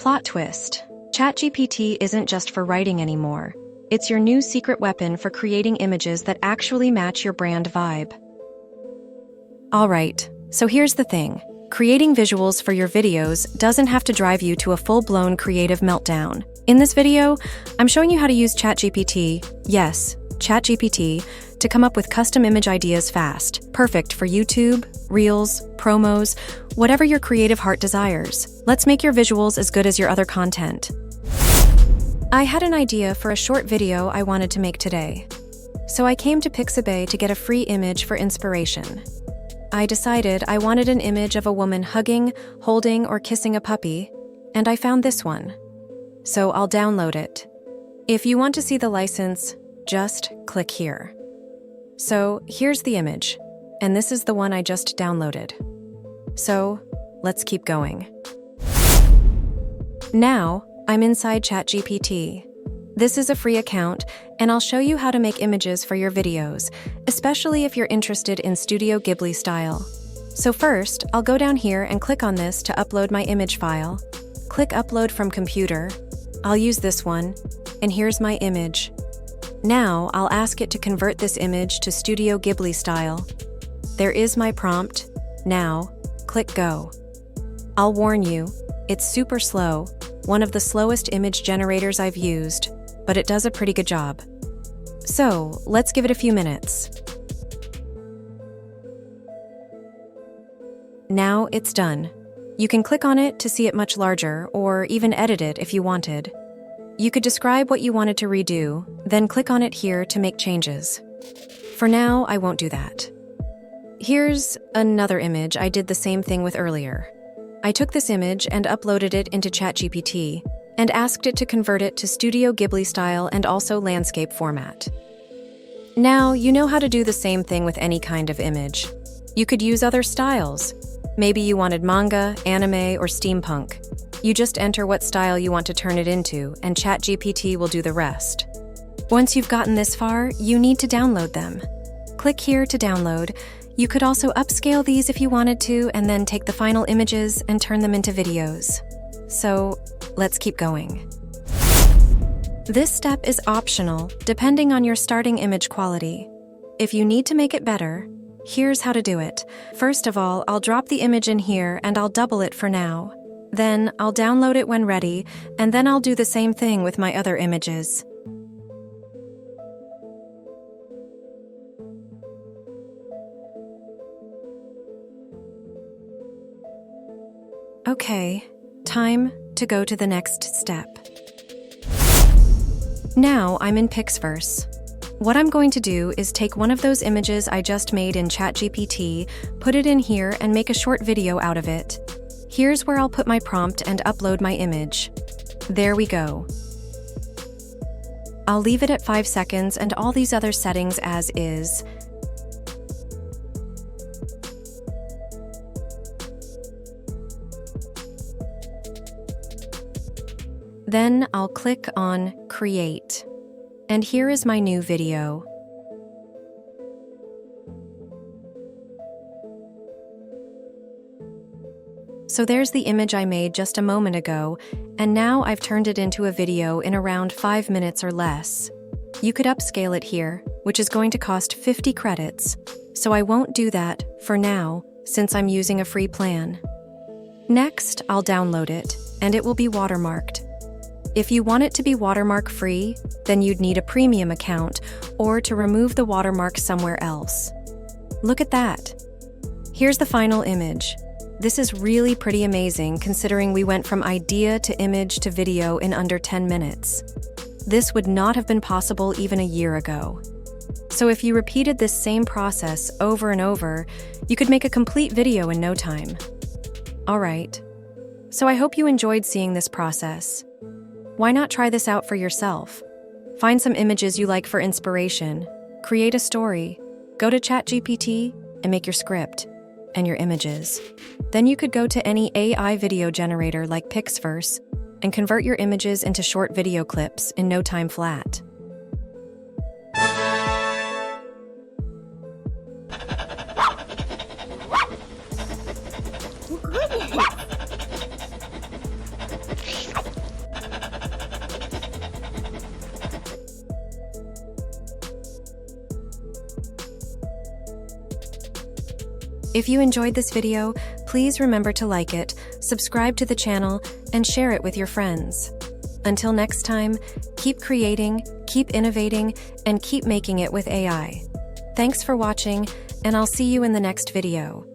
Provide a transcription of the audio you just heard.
Plot twist. ChatGPT isn't just for writing anymore. It's your new secret weapon for creating images that actually match your brand vibe. Alright, so here's the thing. Creating visuals for your videos doesn't have to drive you to a full-blown creative meltdown. In this video, I'm showing you how to use ChatGPT, yes, ChatGPT, to come up with custom image ideas fast. Perfect for YouTube, Reels, promos, whatever your creative heart desires. Let's make your visuals as good as your other content. I had an idea for a short video I wanted to make today. So I came to Pixabay to get a free image for inspiration. I decided I wanted an image of a woman hugging, holding, or kissing a puppy, and I found this one. So I'll download it. If you want to see the license, just click here. So here's the image, and this is the one I just downloaded. So let's keep going. Now I'm inside ChatGPT. This is a free account, and I'll show you how to make images for your videos, especially if you're interested in Studio Ghibli style. So first, I'll go down here and click on this to upload my image file. Click Upload from Computer. I'll use this one, and here's my image. Now, I'll ask it to convert this image to Studio Ghibli style. There is my prompt. Now, click Go. I'll warn you, it's super slow, one of the slowest image generators I've used, but it does a pretty good job. So, let's give it a few minutes. Now it's done. You can click on it to see it much larger, or even edit it if you wanted. You could describe what you wanted to redo, then click on it here to make changes. For now, I won't do that. Here's another image I did the same thing with earlier. I took this image and uploaded it into ChatGPT and asked it to convert it to Studio Ghibli style and also landscape format. Now, you know how to do the same thing with any kind of image. You could use other styles. Maybe you wanted manga, anime, or steampunk. You just enter what style you want to turn it into, and ChatGPT will do the rest. Once you've gotten this far, you need to download them. Click here to download. You could also upscale these if you wanted to, and then take the final images and turn them into videos. So, let's keep going. This step is optional, depending on your starting image quality. If you need to make it better, here's how to do it. First of all, I'll drop the image in here and I'll double it for now. Then I'll download it when ready, and then I'll do the same thing with my other images. Okay, time to go to the next step. Now I'm in Pixverse. What I'm going to do is take one of those images I just made in ChatGPT, put it in here, and make a short video out of it. Here's where I'll put my prompt and upload my image. There we go. I'll leave it at 5 seconds and all these other settings as is. Then I'll click on Create. And here is my new video. So there's the image I made just a moment ago, and now I've turned it into a video in around 5 minutes or less. You could upscale it here, which is going to cost 50 credits, so I won't do that for now since I'm using a free plan. Next, I'll download it, and it will be watermarked. If you want it to be watermark free, then you'd need a premium account or to remove the watermark somewhere else. Look at that. Here's the final image. This is really pretty amazing considering we went from idea to image to video in under 10 minutes. This would not have been possible even a year ago. So if you repeated this same process over and over, you could make a complete video in no time. Alright, so I hope you enjoyed seeing this process. Why not try this out for yourself? Find some images you like for inspiration, create a story, go to ChatGPT and make your script and your images. Then you could go to any AI video generator like Pixverse and convert your images into short video clips in no time flat. Goodness. If you enjoyed this video, please remember to like it, subscribe to the channel, and share it with your friends. Until next time, keep creating, keep innovating, and keep making it with AI. Thanks for watching, and I'll see you in the next video.